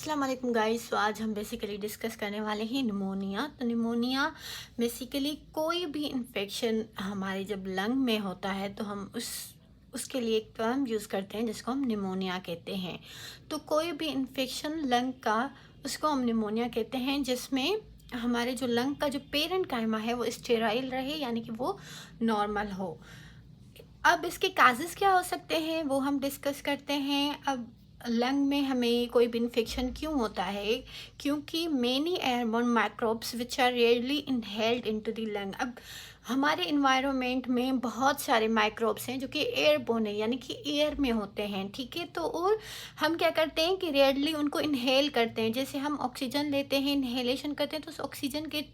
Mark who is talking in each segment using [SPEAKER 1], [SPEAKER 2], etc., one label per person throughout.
[SPEAKER 1] अस्सलाम वालेकुम गाइस। तो आज हम बेसिकली डिस्कस करने वाले हैं निमोनिया। तो निमोनिया बेसिकली कोई भी इन्फेक्शन हमारे जब लंग में होता है तो हम उसके लिए एक टर्म यूज़ करते हैं जिसको हम निमोनिया कहते हैं। तो कोई भी इन्फेक्शन लंग का उसको हम निमोनिया कहते हैं, जिसमें हमारे जो लंग का जो पेरेंट कायमा है वो स्टेराइल रहे, यानी कि वो नॉर्मल हो। अब इसके काजेज़ क्या हो सकते हैं वो हम डिस्कस करते हैं। अब लंग में हमें कोई भी इन्फेक्शन क्यों होता है? क्योंकि many airborne microbes which are rarely inhaled into the lung. अब हमारे इन्वायरमेंट में बहुत सारे माइक्रोब्स हैं जो कि एयरबोर्न है, यानी कि एयर में होते हैं, ठीक है। तो और हम क्या करते हैं कि रेयरली उनको इनहेल करते हैं। जैसे हम ऑक्सीजन लेते हैं, इनहेलेशन करते हैं, तो उस ऑक्सीजन के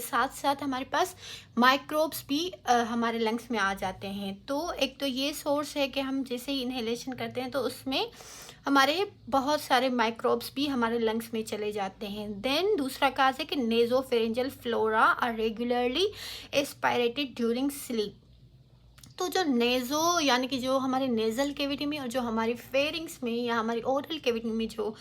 [SPEAKER 1] साथ साथ हमारे पास माइक्रोब्स भी हमारे लंग्स में आ जाते हैं। तो एक तो ये सोर्स है कि हम जैसे ही इनहेलेशन करते हैं तो उसमें हमारे बहुत सारे माइक्रोब्स भी हमारे लंग्स में चले जाते हैं। देन दूसरा काज है कि nasopharyngeal flora are regularly aspirated during sleep. तो जो नेज़ो यानी कि जो हमारे नेज़ल कैविटी में और जो हमारी फेरिंग्स में या हमारी ओरल कैविटी में जो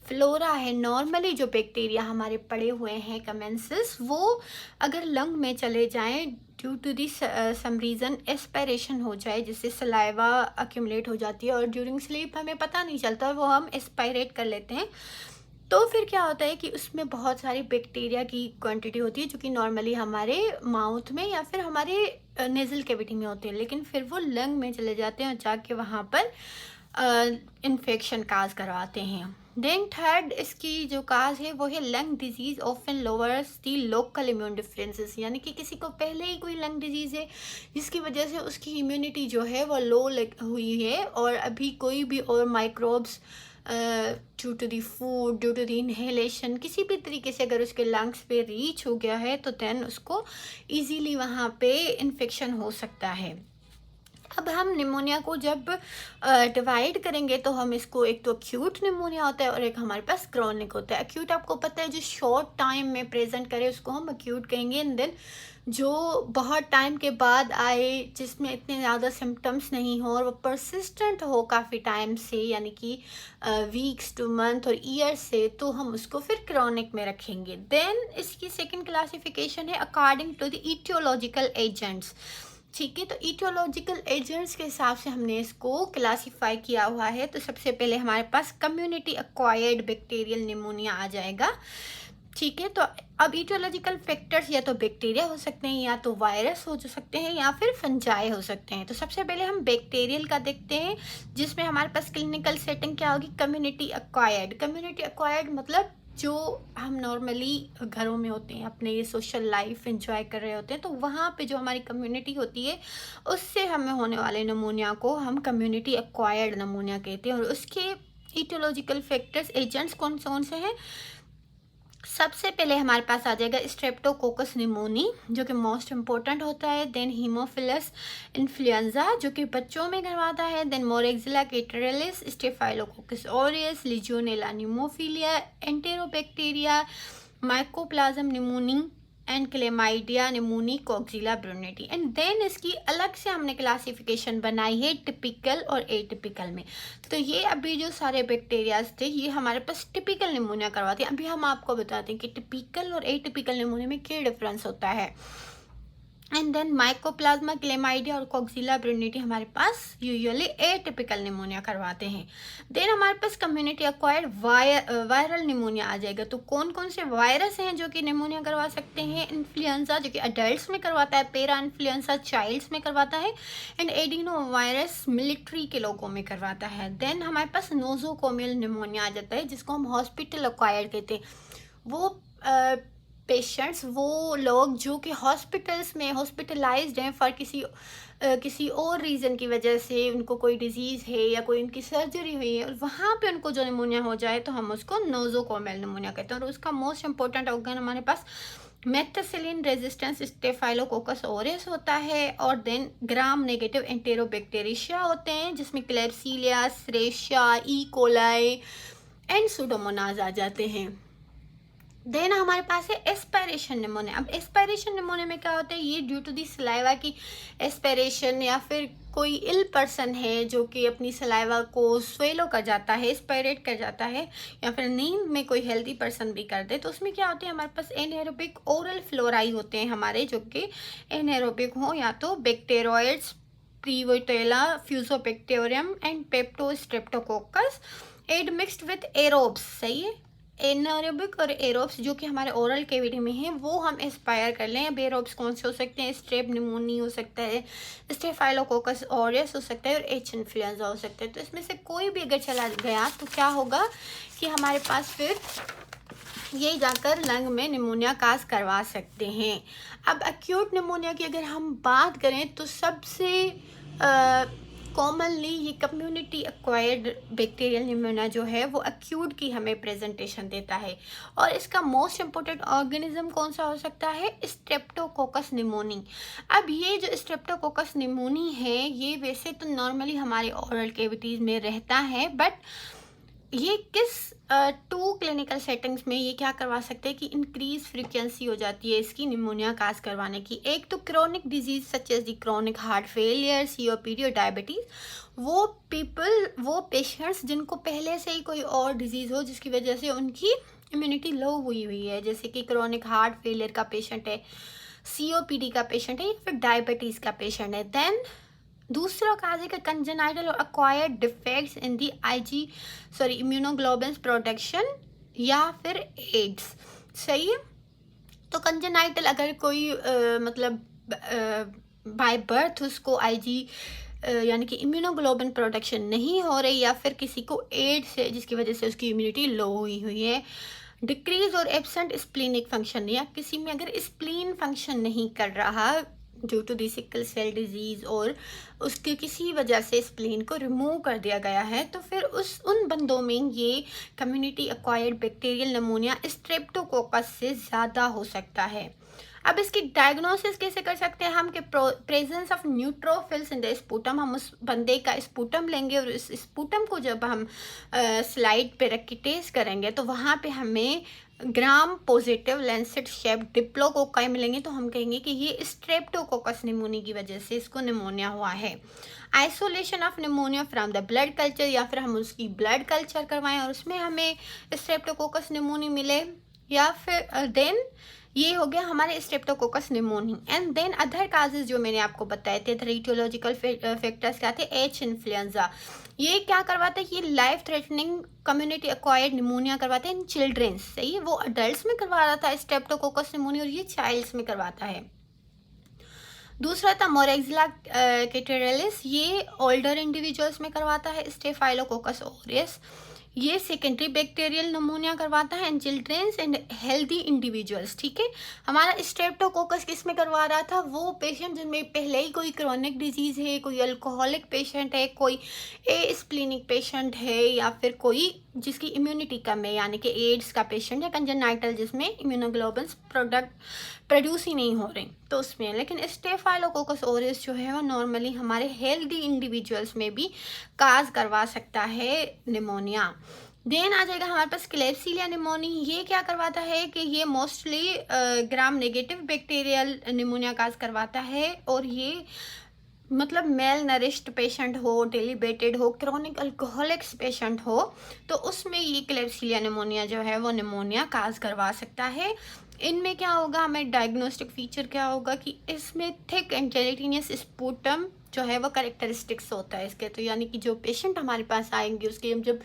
[SPEAKER 1] फ्लोरा है, नॉर्मली जो बैक्टीरिया हमारे पड़े हुए हैं कमेंसेस, वो अगर लंग में चले जाएं due to the some reason aspiration हो जाए, जिससे सलाइवा अक्यूमुलेट हो जाती है और ड्यूरिंग स्लीप हमें पता नहीं चलता, वो हम एस्पायरेट कर लेते हैं। तो फिर क्या होता है कि उसमें बहुत सारी बैक्टीरिया की क्वांटिटी होती है जो कि नॉर्मली हमारे माउथ में या फिर हमारे नेज़ल कैविटी में होते हैं, लेकिन फिर वो लंग में चले जाते हैं और जाके वहाँ पर इन्फेक्शन काज करवाते हैं। देन थर्ड इसकी जो काज है वो है लंग डिजीज़ ऑफन लोअर्स दी लोकल इम्यून डिफरेंसेस। यानी कि किसी को पहले ही कोई लंग डिजीज़ है जिसकी वजह से उसकी इम्यूनिटी जो है वो लो हुई है, और अभी कोई भी और microbes due to the food, due to the inhalation, किसी भी तरीके से अगर उसके लंग्स पे रीच हो गया है तो देन उसको इजीली वहाँ पे इन्फेक्शन हो सकता है। अब हम निमोनिया को जब डिवाइड करेंगे तो हम इसको, एक तो अक्यूट निमोनिया होता है और एक हमारे पास क्रॉनिक होता है। अक्यूट आपको पता है जो शॉर्ट टाइम में प्रेजेंट करे उसको हम अक्यूट कहेंगे, एंड देन जो बहुत टाइम के बाद आए जिसमें इतने ज़्यादा सिम्टम्स नहीं हो और वो परसिस्टेंट हो काफ़ी टाइम से, यानी कि वीक्स टू मंथ और ईयर से, तो हम उसको फिर क्रॉनिक में रखेंगे। देन इसकी सेकंड क्लासिफिकेशन है according to the aetiological agents, ठीक है। तो ईटियोलॉजिकल एजेंट्स के हिसाब से हमने इसको क्लासीफाई किया हुआ है। तो सबसे पहले हमारे पास कम्युनिटी एक्वायर्ड बैक्टीरियल निमोनिया आ जाएगा, ठीक है। तो अब ईटियोलॉजिकल फैक्टर्स या तो बैक्टीरिया हो सकते हैं, या तो वायरस हो सकते हैं, या फिर फंजाई हो सकते हैं। तो सबसे पहले हम बैक्टीरियल का देखते हैं, जिसमें हमारे पास क्लिनिकल सेटिंग क्या होगी, कम्युनिटी एक्वायर्ड। कम्युनिटी एक्वायर्ड मतलब जो हम नॉर्मली घरों में होते हैं, अपने ये सोशल लाइफ एंजॉय कर रहे होते हैं, तो वहाँ पे जो हमारी कम्युनिटी होती है उससे हमें होने वाले नमूनिया को हम कम्युनिटी एक्वायर्ड नमूनिया कहते हैं। और उसके ईटियोलॉजिकल फैक्टर्स एजेंट्स कौन कौन से हैं? सबसे पहले हमारे पास आ जाएगा स्ट्रेप्टोकोकस निमोनी, जो कि मोस्ट इम्पोर्टेंट होता है। देन हीमोफिलस इन्फ्लुएंजा, जो कि बच्चों में करवाता है। Then Moraxella catarrhalis, Staphylococcus aureus, Legionella pneumophila, enterobacteria, Mycoplasma pneumoniae and Chlamydia pneumoniae, Coxiella burnetii. And then इसकी अलग से हमने क्लासिफिकेशन बनाई है टिपिकल और एटिपिकल में। तो ये अभी जो सारे बैक्टीरियाज थे ये हमारे पास टिपिकल निमोनिया करवाते हैं। अभी हम आपको बताते हैं कि टिपिकल और एटिपिकल निमोनिया में क्या डिफरेंस होता है। एंड देन माइकोप्लाज्मा क्लेमाइडिया और कोक्सिला ब्रुनेटी हमारे पास यूजुअली एटिपिकल निमोनिया करवाते हैं। देन हमारे पास कम्युनिटी एक्वायर्ड वायरल निमोनिया आ जाएगा। तो कौन कौन से वायरस हैं जो कि निमोनिया करवा सकते हैं? इन्फ्लुएंजा, जो कि अडल्ट्स में करवाता है। पेरा इन्फ्लुएंजा चाइल्ड्स में करवाता है। एंड एडिनो वायरस मिलिट्री के लोगों में करवाता है। देन हमारे पास नोजोकोमियल निमोनिया आ जाता है, जिसको हम हॉस्पिटल एक्वायर्ड कहते हैं। वो पेशेंट्स, वो लोग जो कि हॉस्पिटल्स में हॉस्पिटलाइज्ड हैं फॉर किसी और रीज़न की वजह से, उनको कोई डिजीज़ है या कोई उनकी सर्जरी हुई है और वहाँ पे उनको जो निमोनिया हो जाए तो हम उसको नोजोकोमियल निमोनिया कहते हैं। और उसका मोस्ट इंपॉर्टेंट ऑर्गन हमारे पास मेथिसिलिन रेजिस्टेंस स्टेफाइलोकोकस ऑरियस होता है। और देन ग्राम नेगेटिव एंटेरोबैक्टीरिया होते हैं, जिसमें क्लेब्सिलिया, श्रेशिया, ई कोलाई एंड सुडोमोनाज आ जाते हैं। देन हमारे पास है एस्पायरेशन निमोनिया। अब एस्पायरेशन निमोनिया में क्या होता है, ये ड्यू टू दी सलाइवा की एस्पायरेशन, या फिर कोई इल पर्सन है जो कि अपनी सलाइवा को स्वेलो कर जाता है, एस्पायरेट कर जाता है, या फिर नींद में कोई हेल्दी पर्सन भी कर दे, तो उसमें क्या होते हैं, हमारे पास एनएरोबिक ओरल फ्लोराई होते हैं हमारे, जो कि एनएरोबिक हो, या तो Bacteroides, Prevotella, Fusobacterium and Peptostreptococcus and mixed with aerobes. सही है, एनारोबिक और एरोब्स जो कि हमारे ओरल कैविटी में है वो हम एस्पायर कर लें। अब एरोब्स कौन से हो सकते हैं, स्ट्रेप निमोनी हो सकता है, स्टेफाइलोकोकस ऑरियस हो सकता है, और एच इन्फ्लुएंजा हो सकता है। तो इसमें से कोई भी अगर चला गया तो क्या होगा कि हमारे पास फिर ये जाकर लंग में निमोनिया काज करवा सकते हैं। अब एक्यूट निमोनिया की अगर हम बात करें तो सबसे कॉमनली ये कम्युनिटी एक्वायर्ड बैक्टीरियल निमोनिया जो है वो एक्यूट की हमें प्रेजेंटेशन देता है, और इसका मोस्ट इम्पोर्टेंट ऑर्गेनिज्म कौन सा हो सकता है, स्ट्रेप्टोकोकस निमोनी। अब ये जो स्ट्रेप्टोकोकस निमोनी है ये वैसे तो नॉर्मली हमारे ओरल कैविटीज़ में रहता है, बट ये किस टू क्लिनिकल सेटिंग्स में ये क्या करवा सकते हैं कि इंक्रीज फ्रिक्वेंसी हो जाती है इसकी निमोनिया काज करवाने की। एक तो chronic disease such as the chronic heart failure, COPD और डायबिटीज़, वो पेशेंट्स जिनको पहले से ही कोई और डिजीज़ हो जिसकी वजह से उनकी इम्यूनिटी लो हुई है, जैसे कि क्रोनिक हार्ट फेलियर का पेशेंट है, सीओपीडी का पेशेंट है, या फिर डायबिटीज़ का पेशेंट है। देन दूसरा काज है कि कंजेनाइटल और acquired defects in the immunoglobulin production, या फिर एड्स। सही है, तो कंजेनाइटल अगर कोई मतलब बाय बर्थ उसको आईजी यानी कि इम्यूनोग्लोबिन प्रोडक्शन नहीं हो रही, या फिर किसी को एड्स है जिसकी वजह से उसकी इम्यूनिटी लो हुई है, डिक्रीज और एब्सेंट स्प्लीनिक फंक्शन, या किसी में अगर स्प्लीन फंक्शन नहीं कर रहा due to the sickle cell disease और उसके किसी वजह से स्प्लीन को रिमूव कर दिया गया है, तो फिर उन बंदों में ये community acquired bacterial pneumonia Streptococcus से ज़्यादा हो सकता है। अब इसकी डायग्नोसिस कैसे कर सकते हैं हम, कि presence of neutrophils in the sputum, हम उस बंदे का स्पूटम लेंगे और इस स्पूटम को जब हम स्लाइड पे रख के टेस्ट करेंगे तो वहाँ पे हमें gram positive Lancet shape diplococci मिलेंगे, तो हम कहेंगे कि ये स्ट्रेप्टोकोकस निमोनी की वजह से इसको निमोनिया हुआ है। Isolation of pneumonia from the blood culture, या फिर हम उसकी ब्लड कल्चर करवाएं और उसमें हमें स्ट्रेप्टोकोकस निमोनी मिले, या फिर देन ये हो गया हमारे streptococcus pneumoniae. And then other causes जो मैंने आपको बताए थे, ईटियोलॉजिकल फैक्टर्स क्या थे, एच इन्फ्लुएंजा, ये क्या करवाता है, ये life threatening community acquired pneumonia करवाते हैं इन चिल्ड्रेंस। सही है, वो अडल्ट में करवा रहा था स्ट्रेप्टोकोकस निमोनिया, और ये चाइल्ड्स में करवाता है। दूसरा था मोरेक्सिला कैटेरियलिस, ये ओल्डर इंडिविजुअल्स में करवाता है। स्टेफाइलोकोकस ऑरियस, ये सेकेंडरी बैक्टीरियल निमोनिया करवाता है इन चिल्ड्रेंस एंड हेल्दी इंडिविजुअल्स। ठीक है, हमारा स्ट्रेप्टोकोकस किस में करवा रहा था, वो पेशेंट जिनमें पहले ही कोई क्रोनिक डिजीज है, कोई अल्कोहलिक पेशेंट है, कोई एस्प्लीनिक पेशेंट है, या फिर कोई जिसकी इम्यूनिटी कम है, यानी कि एड्स का पेशेंट, या कंजेनाइटल जिसमें इम्यूनोग्लोबिन प्रोड्यूस ही नहीं हो रहे, तो उसमें। लेकिन स्टेफाइलोकोकस ऑरियस जो है वो नॉर्मली हमारे हेल्दी इंडिविजुअल्स में भी काज करवा सकता है निमोनिया। देन आ जाएगा हमारे पास क्लेब्सिलिया निमोनी, ये क्या करवाता है कि ये mostly gram negative bacterial pneumonia cause करवाता है, और ये मतलब मेल नरिश्ड पेशेंट हो, डेलीबेटेड हो, क्रोनिक अल्कोहलिक्स पेशेंट हो, तो उसमें ये क्लेब्सिलिया निमोनिया जो है वो निमोनिया काज करवा सकता है। इनमें क्या होगा, हमें डायग्नोस्टिक फीचर क्या होगा कि इसमें थिक एंड जेलेटिनियस स्पूटम जो है वो करेक्टरिस्टिक्स होता है इसके, तो यानी कि जो पेशेंट हमारे पास आएंगे उसके हम जब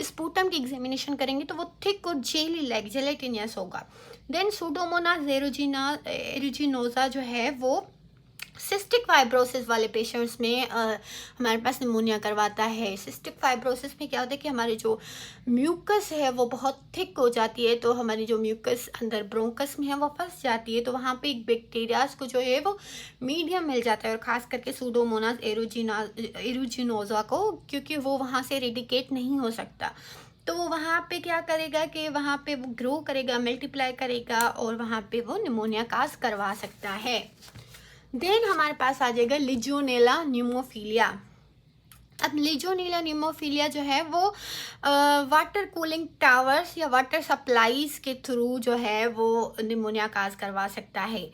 [SPEAKER 1] स्पूटम की एग्जामिनेशन करेंगे तो वो थिक और जेली लाइक जेलेटिनियस होगा। देन सूडोमोनास एरुजिनोसा जो है वो सिस्टिक फाइब्रोसिस वाले पेशेंट्स में हमारे पास निमोनिया करवाता है। सिस्टिक फाइब्रोसिस में क्या होता है कि हमारे जो म्यूकस है वो बहुत थिक हो जाती है, तो हमारी जो म्यूकस अंदर ब्रोंकस में है वो फंस जाती है, तो वहाँ पे एक बैक्टीरियाज को जो है वो मीडियम मिल जाता है, और ख़ास करके सूडोमोनास एरुजिनोसा को, क्योंकि वो वहाँ से रेडिकेट नहीं हो सकता, तो वो वहाँ पे क्या करेगा कि वहाँ पे वो ग्रो करेगा, मल्टीप्लाई करेगा, और वहाँ पे वो निमोनिया काज करवा सकता है। देन हमारे पास आ जाएगा लिजियोनेला न्यूमोफिलिया। अब लीजोनीला न्यूमोफिलिया जो है वो वाटर कूलिंग टावर्स या वाटर सप्लाईज के थ्रू जो है वो निमोनिया काज करवा सकता है,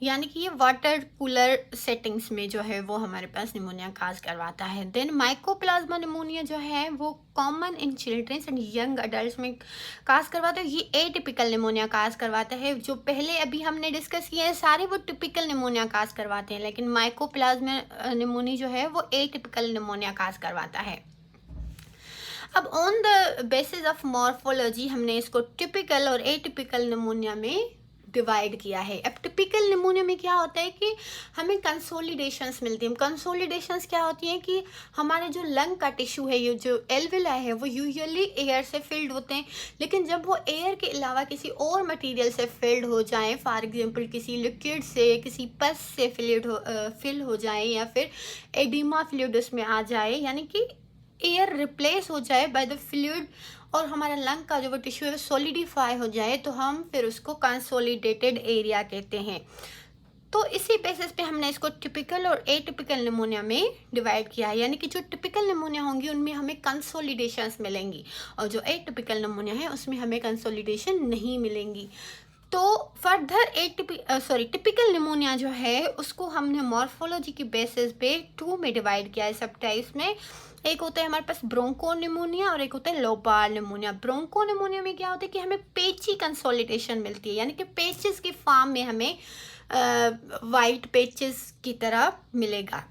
[SPEAKER 1] यानी कि ये वाटर कूलर सेटिंग्स में जो है वो हमारे पास निमोनिया काज करवाता है। देन माइकोप्लाज्मा निमोनिया जो है वो common in children's and young adult में काज करवाता है। ये एटिपिकल निमोनिया काज करवाता है। जो पहले अभी हमने डिस्कस किए हैं सारे वो टिपिकल निमोनिया काज करवाते हैं, लेकिन माइकोप्लाज्मा निमोनिया जो है वो एटिपिकल निमोनिया काज करवाता है। अब on the basis of morphology हमने इसको टिपिकल और एटिपिकल निमोनिया में डिवाइड किया है। अब टिपिकल निमोनिया में क्या होता है कि हमें कंसोलिडेशंस मिलती हैं। कंसोलिडेशंस क्या होती हैं कि हमारे जो लंग का टिश्यू है, ये जो एल्विलाई है, वो यूजुअली एयर से फिल्ड होते हैं, लेकिन जब वो एयर के अलावा किसी और मटेरियल से फिल्ड हो जाए, फॉर एग्जांपल किसी लिक्विड से, किसी पस से फिल हो जाए, या फिर एडिमा फ्लूइड उसमें आ जाए, यानी कि एयर रिप्लेस हो जाए बाय द फ्लूइड और हमारा लंग का जो वो टिश्यू है वो सॉलिडिफाई हो जाए, तो हम फिर उसको कंसोलिडेटेड एरिया कहते हैं। तो इसी बेसिस पे हमने इसको टिपिकल और एटिपिकल निमोनिया में डिवाइड किया है, यानी कि जो टिपिकल निमोनिया होंगी उनमें हमें कंसोलिडेशंस मिलेंगी और जो एटिपिकल निमोनिया है उसमें हमें कंसोलिडेशन नहीं मिलेंगी। तो फर्दर टिपिकल निमोनिया जो है उसको हमने मॉर्फोलॉजी की बेसिस पे 2 में डिवाइड किया है सब टाइप्स में। एक होता है हमारे पास ब्रोंको निमोनिया और एक होता है लोबार निमोनिया। ब्रोंको निमोनिया में क्या होता है कि हमें पेची कंसोलिडेशन मिलती है, यानी कि पेचेस की फॉर्म में हमें वाइट पेचेस की तरह मिलेगा।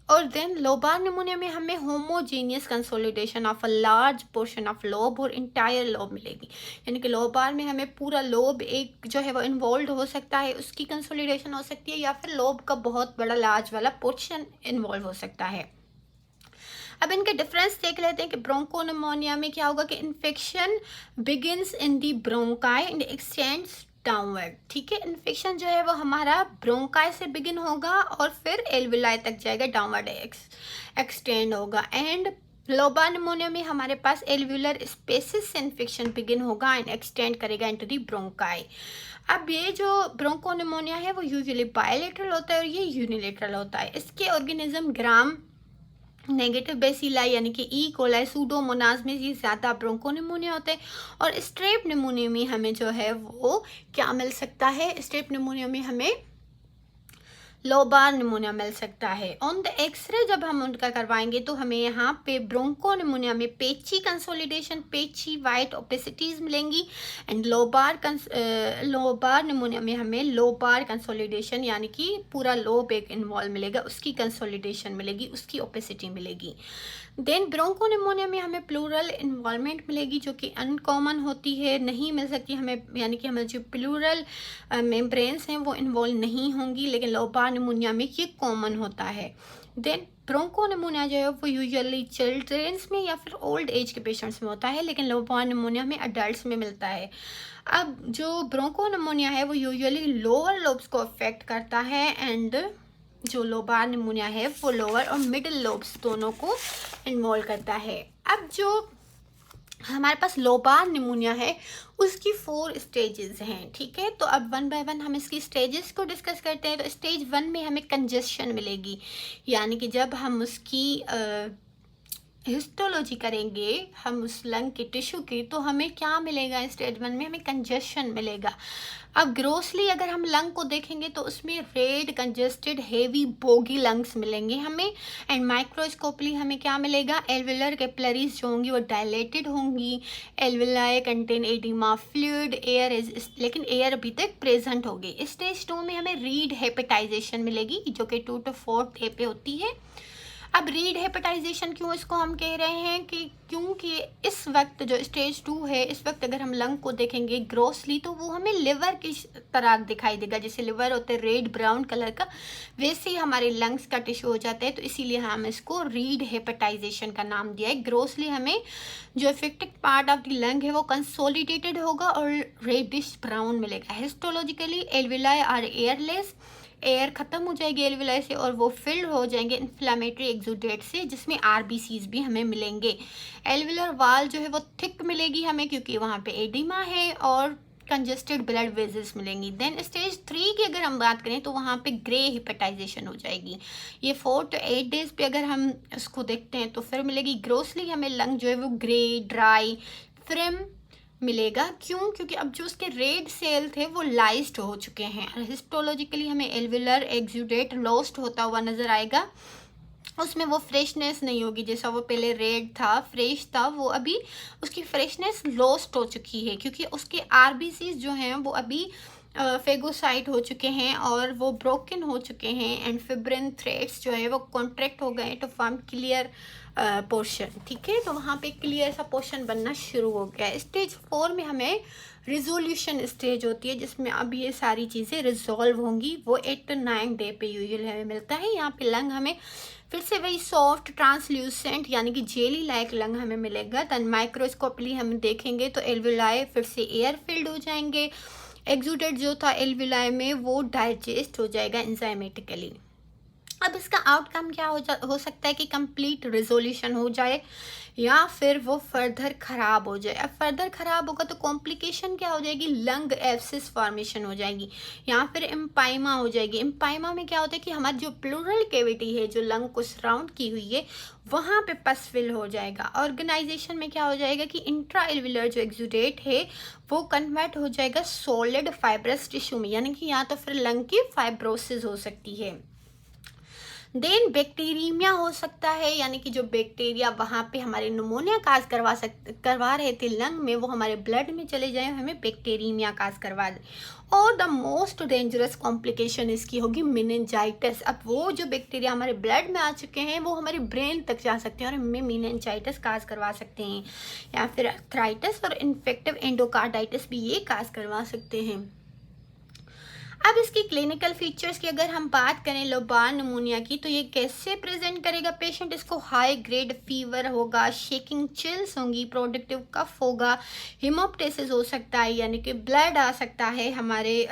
[SPEAKER 1] और देन लोबार निमोनिया में हमें homogeneous consolidation of a large portion of lobe और इंटायर लोब मिलेगी, यानी कि लोबार में हमें पूरा लोब एक जो है वो इन्वॉल्व हो सकता है, उसकी कंसोलिडेशन हो सकती है, या फिर लोब का बहुत बड़ा लार्ज वाला पोर्शन इन्वॉल्व हो सकता है। अब इनके डिफरेंस देख लेते हैं कि ब्रोंको निमोनिया में क्या होगा कि infection begins in the bronchi and x tends downward. ठीक है, इन्फेक्शन जो है वो हमारा ब्रोंकाई से बिगिन होगा और फिर एल्विलाई तक जाएगा, डाउनवर्ड एक्सटेंड होगा। एंड लोबार निमोनिया में हमारे पास एल्व्यूलर स्पेसिस से इन्फेक्शन बिगिन होगा एंड एक्सटेंड करेगा इनटू दी ब्रोंकाई। अब ये जो ब्रोंको निमोनिया है वो यूजुअली बायलेटरल होता है और ये यूनिलेटरल होता है। इसके ऑर्गेनिज्म ग्राम नेगेटिव बेसिलाई यानी कि ई कोलाई सूडोमोनास में ये ज़्यादा ब्रोंको निमोनिया होते हैं। और स्ट्रेप निमोनिया में हमें जो है वो क्या मिल सकता है, स्ट्रेप निमोनिया में हमें लोबार निमोनिया मिल सकता है। ऑन द एक्सरे जब हम उनका करवाएंगे तो हमें यहाँ पे ब्रोंको निमोनिया में पेची कंसोलिडेशन, पेची वाइट ओपेसिटीज मिलेंगी। एंड लोबार निमोनिया में हमें लोबार कंसोलिडेशन यानी कि पूरा लोब एक इन्वॉल्व मिलेगा, उसकी कंसोलिडेशन मिलेगी, उसकी ओपेसिटी मिलेगी। देन ब्रोंको निमोनिया में हमें प्लूरल इन्वॉल्वमेंट मिलेगी जो कि अनकॉमन होती है, नहीं मिल सकती हमें, यानी कि हमें जो प्लूरल मेम्ब्रेन्स हैं वो इन्वॉल्व नहीं होंगी, लेकिन लोबार निमोनिया में ये कॉमन होता है। देन ब्रोंको निमोनिया जो है वो यूजुअली चिल्ड्रेंस में या फिर ओल्ड एज के पेशेंट्स में होता है, लेकिन लोबार निमोनिया में अडल्ट्स में मिलता है। अब जो ब्रोंको निमोनिया है वो यूजुअली लोअर लोब्स को अफेक्ट करता है एंड जो लोबार निमोनिया है वो लोअर और मिडिल लोब्स दोनों को इन्वॉल्व करता है। अब जो हमारे पास लोबार निमोनिया है उसकी 4 स्टेजेस हैं। ठीक है, तो अब 1 बाय 1 हम इसकी स्टेजेस को डिस्कस करते हैं। तो स्टेज 1 में हमें कंजेशन मिलेगी, यानी कि जब हम उसकी हिस्टोलॉजी करेंगे हम उस लंग के टिश्यू की, तो हमें क्या मिलेगा, स्टेज 1 में हमें कंजेशन मिलेगा। अब ग्रोसली अगर हम लंग को देखेंगे तो उसमें red congested heavy bogie lungs मिलेंगे हमें। एंड माइक्रोस्कोपली हमें क्या मिलेगा, एल्वेलर कैपिलरीज जो होंगी वो डायलेटेड होंगी, alveoli contain oedema fluid, air is, लेकिन एयर अभी तक प्रेजेंट होगी। स्टेज 2 में हमें रीड हेपेटाइजेशन मिलेगी जो कि 2 to 4 डे पे होती है। अब रीड हेपेटाइजेशन क्यों इसको हम कह रहे हैं कि क्योंकि इस वक्त जो स्टेज 2 है, इस वक्त अगर हम लंग को देखेंगे ग्रोसली तो वो हमें लिवर की तरह दिखाई देगा, जैसे लिवर होते हैं रेड ब्राउन कलर का, वैसे ही हमारे लंग्स का टिश्यू हो जाता है। तो इसीलिए हम इसको रीड हेपेटाइजेशन का नाम दिया है। ग्रोसली हमें जो affected part of the lung है वो कंसोलिडेटेड होगा और रेडिश ब्राउन मिलेगा। Histologically alveoli are airless, air ख़त्म हो जाएगी एल्विलाई से और वो फिल्ड हो जाएंगे इन्फ्लामेटरी एक्सुडेट से, जिसमें आरबीसीज भी हमें मिलेंगे। एल्विलर वाल जो है वो थिक मिलेगी हमें क्योंकि वहाँ पे एडिमा है, और कंजेस्टेड ब्लड वेजल्स मिलेंगी। देन स्टेज 3 की अगर हम बात करें तो वहाँ पे ग्रे हिपेटाइजेशन हो जाएगी। ये 4 to 8 डेज पे अगर हम इसको देखते हैं तो फिर मिलेगी ग्रोसली हमें लंग जो है वो ग्रे, ड्राई, फ्रिम मिलेगा। क्यों? क्योंकि अब जो उसके रेड सेल थे वो लाइज्ड हो चुके हैं। हिस्टोलॉजिकली हमें एल्विलर एक्सुडेट लॉस्ट होता हुआ नजर आएगा, उसमें वो फ्रेशनेस नहीं होगी। जैसा वो पहले रेड था, फ्रेश था, वो अभी उसकी फ्रेशनेस लॉस्ट हो चुकी है क्योंकि उसके आरबीसीज जो हैं वो अभी फेगोसाइट हो चुके हैं और वो ब्रोकन हो चुके हैं एंड फिब्रिन थ्रेड्स जो है वो कॉन्ट्रैक्ट हो गए टू फॉर्म क्लियर पोर्शन। ठीक है, तो वहाँ पे क्लियर सा पोर्शन बनना शुरू हो गया। स्टेज 4 में हमें रिजोल्यूशन स्टेज होती है जिसमें अब ये सारी चीज़ें रिजॉल्व होंगी। वो 8 to 9 डे पे यूजुअली हमें मिलता है। यहाँ पे लंग हमें फिर से वही सॉफ्ट ट्रांसल्यूसेंट यानी कि जेली लाइक लंग हमें मिलेगा। देन माइक्रोस्कोपली हम देखेंगे तो एल्विलाई फिर से एयर फिल्ड हो जाएंगे। एक्सुडेट जो था एल्विलाई में वो डाइजेस्ट हो जाएगा एंजाइमेटिकली। अब इसका आउटकम क्या हो सकता है कि कंप्लीट रिजोल्यूशन हो जाए या फिर वो फर्दर ख़राब हो जाए। अब फर्दर ख़राब होगा तो कॉम्प्लिकेशन क्या हो जाएगी, लंग एब्सिस फॉर्मेशन हो जाएगी या फिर एम्पाइमा हो जाएगी। एम्पाइमा में क्या होता है कि हमारी जो प्लूरल कैविटी है जो लंग को सराउंड की हुई है वहाँ पे पस फिल हो जाएगा। ऑर्गेनाइजेशन में क्या हो जाएगा कि इंट्रा एल्विलर जो एक्सुडेट है वो कन्वर्ट हो जाएगा सॉलिड फाइब्रस टिश्यू में, यानी कि या तो फिर लंग की फाइब्रोसिस हो सकती है। देन बैक्टीरिया हो सकता है, यानी कि जो बैक्टीरिया वहाँ पे हमारे निमोनिया काज करवा रहे थे लंग में वो हमारे ब्लड में चले जाए, हमें बैक्टीरिया काज करवा दे। और द मोस्ट डेंजरस कॉम्प्लिकेशन इसकी होगी मेनिंजाइटिस। अब वो जो बैक्टीरिया हमारे ब्लड में आ चुके हैं वो हमारे ब्रेन तक जा सकते हैं और हमें मेनिंजाइटिस काज करवा सकते हैं या फिर आर्थराइटिस और इन्फेक्टिव एंडोकार्डाइटिस भी ये काज करवा सकते हैं। अब इसकी क्लिनिकल फीचर्स की अगर हम बात करें लोबार निमोनिया की तो ये कैसे प्रेजेंट करेगा पेशेंट। इसको हाई ग्रेड फीवर होगा, शेकिंग चिल्स होंगी, प्रोडक्टिव कफ होगा, हिमोप्टेसिस हो सकता है यानी कि ब्लड आ सकता है हमारे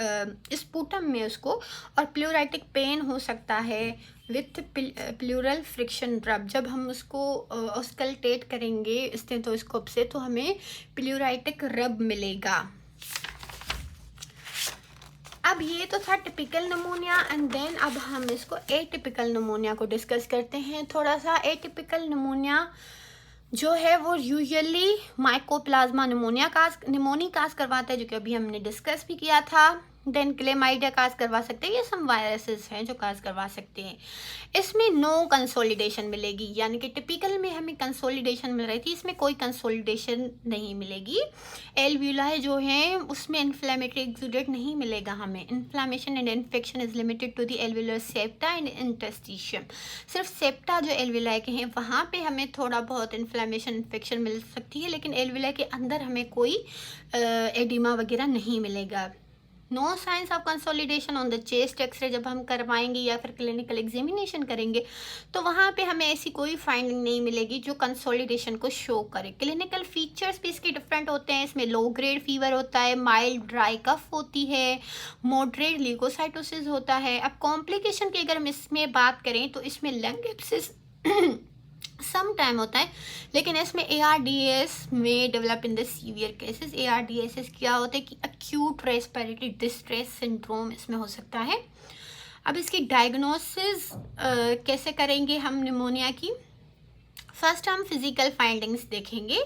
[SPEAKER 1] स्पूटम में उसको, और प्लूराइटिक पेन हो सकता है विथ प्लूरल फ्रिक्शन रब। जब हम उसको ऑस्कल्टेट करेंगे स्टेथोस्कोप से तो हमें प्लूराइटिक रब मिलेगा। अब ये तो था टिपिकल निमोनिया एंड देन अब हम इसको एटिपिकल निमोनिया को डिस्कस करते हैं थोड़ा सा। एटिपिकल निमोनिया जो है वो यूजुअली माइकोप्लाज्मा निमोनिया काज करवाता है, जो कि अभी हमने डिस्कस भी किया था। देन क्लेमाइडिया काज करवा सकते हैं, ये सब वायरसेस हैं जो काज करवा सकते हैं। इसमें नो कंसोलिडेशन मिलेगी, यानी कि टिपिकल में हमें कंसोलिडेशन मिल रही थी, इसमें कोई कंसोलिडेशन नहीं मिलेगी। एल्व्यूलाई जो है उसमें इन्फ्लेमेटरी एक्सुडेट नहीं मिलेगा हमें। Inflammation and infection is limited to the alveolar septa and interstitium. सिर्फ सेप्टा जो एल्व्यूलाई के हैं वहाँ पे हमें थोड़ा बहुत इन्फ्लेमेशन इन्फेक्शन मिल सकती है, लेकिन एल्व्यूलाई के अंदर हमें कोई एडिमा वगैरह नहीं मिलेगा। No signs of consolidation on the chest x ray जब हम करवाएंगे या फिर क्लिनिकल एग्जामिनेशन करेंगे तो वहाँ पे हमें ऐसी कोई फाइंडिंग नहीं मिलेगी जो कंसोलिडेशन को शो करे। क्लिनिकल फीचर्स भी इसके डिफरेंट होते हैं। इसमें लो ग्रेड फीवर होता है, माइल्ड ड्राई कफ होती है, मॉडरेट ल्यूकोसाइटोसिस होता है। अब कॉम्प्लिकेशन की अगर हम इसमें बात करें तो इसमें लंग एब्सिस सम टाइम होता है, लेकिन इसमें ARDS में develop in the severe cases. ARDS क्या होता है कि एक्यूट रेस्पिरेटरी डिस्ट्रेस सिंड्रोम इसमें हो सकता है। अब इसकी डायग्नोसिस कैसे करेंगे हम निमोनिया की। फर्स्ट हम फिजिकल फाइंडिंग्स देखेंगे,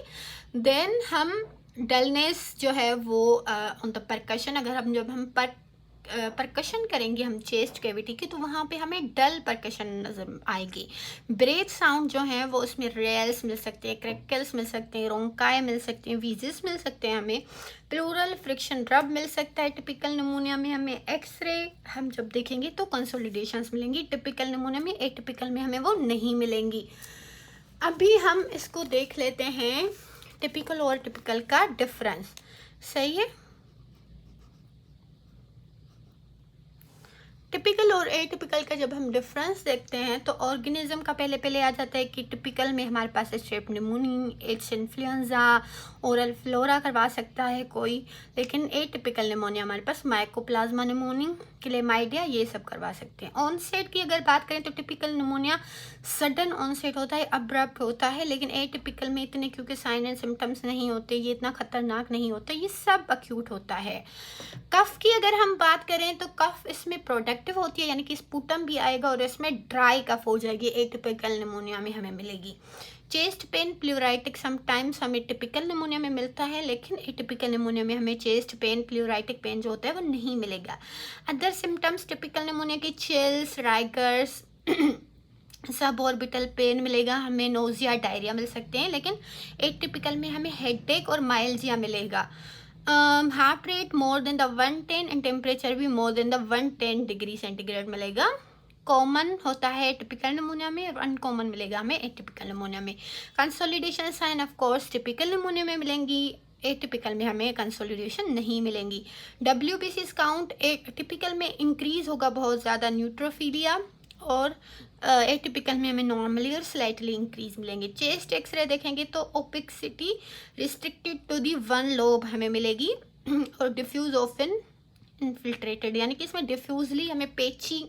[SPEAKER 1] देन हम डलनेस जो है वो ऑन द परकशन, अगर हम जब हम परकशन करेंगे हम चेस्ट कैविटी की तो वहाँ पे हमें डल परकशन नजर आएगी। ब्रेथ साउंड जो है वो उसमें रेल्स मिल सकते हैं, क्रैकल्स मिल सकते हैं, रोंकाए मिल सकते हैं, वीजेस मिल सकते हैं, हमें प्लूरल फ्रिक्शन रब मिल सकता है। टिपिकल निमोनिया में हमें एक्सरे हम जब देखेंगे तो कंसोलिडेशंस मिलेंगी, टिपिकल निमोनिया में, एटिपिकल में हमें वो नहीं मिलेंगी। अभी हम इसको देख लेते हैं टिपिकल और टिपिकल का डिफरेंस। सही है, टिपिकल और एटिपिकल का जब हम डिफरेंस देखते हैं तो ऑर्गेनिज्म का पहले आ जाता है कि टिपिकल में हमारे पास स्ट्रेप्टोनिमोनी, एच इन्फ्लुएंजा ओरल फ्लोरा करवा सकता है कोई, लेकिन एटिपिकल निमोनिया हमारे पास माइकोप्लाज्मा निमोनिया, क्लेमाइडिया, ये सब करवा सकते हैं। ऑनसेट की अगर बात करें तो टिपिकल निमोनिया सडन ऑनसेट होता है, अब्रप्ट होता है, लेकिन एटिपिकल में इतने क्योंकि साइन एंड सिम्टम्स नहीं होते, ये इतना खतरनाक नहीं होता, ये सब अक्यूट होता है। कफ की अगर हम बात करें तो कफ इसमें प्रोडक्टिव होती है, यानी कि स्पुटम भी आएगा और इसमें ड्राई कफ हो जाएगी, एटिपिकल निमोनिया में हमें मिलेगी। चेस्ट पेन प्लूराइटिक समटाइम्स हमें टिपिकल निमोनिया में मिलता है, लेकिन एटिपिकल निमोनिया में हमें चेस्ट पेन प्लूराइटिक पेन जो होता है वो नहीं मिलेगा। अदर सिम्टम्स टिपिकल निमोनिया के chills, rigors, sub orbital pain मिलेगा, हमें नोजिया, डायरिया मिल सकते हैं, लेकिन एटिपिकल में हमें हेडेक और माइल्जिया मिलेगा। Heart rate more than the 110 and temperature भी more than the 110 degree centigrade मिलेगा। कॉमन होता है टिपिकल निमोनिया में और अनकॉमन मिलेगा हमें एटिपिकल निमोनिया में। Consolidation sign of course typical pneumonia में मिलेंगी, एटिपिकल में हमें कंसोलिडेशन नहीं मिलेंगी। WBC काउंट टिपिकल में इंक्रीज होगा बहुत ज़्यादा, न्यूट्रोफिलिया, और एटिपिकल में हमें नॉर्मली और स्लाइटली इंक्रीज मिलेंगे। चेस्ट एक्सरे देखेंगे तो opacity restricted to the 1 lobe हमें मिलेगी और डिफ्यूज ऑफन इनफिल्ट्रेटेड, यानी कि इसमें डिफ्यूजली हमें पेची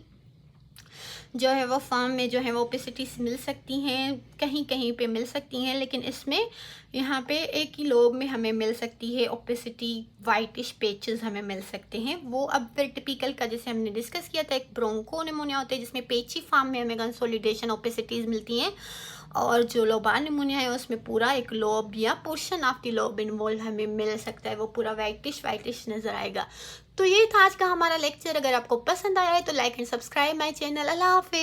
[SPEAKER 1] जो है वो फॉर्म में जो है वो ओपेसिटीज मिल सकती हैं, कहीं कहीं पे मिल सकती हैं, लेकिन इसमें यहाँ पे एक ही लोब में हमें मिल सकती है ओपेसिटी, वाइटिश पेचेस हमें मिल सकते हैं। वो अब फिर टिपिकल का जैसे हमने डिस्कस किया था, एक ब्रोंको निमोनिया होता है जिसमें पेची फॉर्म में हमें कंसोलिडेशन ओपेसिटीज मिलती हैं, और जो लोबार निमोनिया है उसमें पूरा एक लोब या portion of the lobe involve हमें मिल सकता है, वो पूरा वाइटिश नज़र आएगा। तो ये था आज का हमारा लेक्चर। अगर आपको पसंद आया है तो like and subscribe my channel. अल्लाह हाफिज़।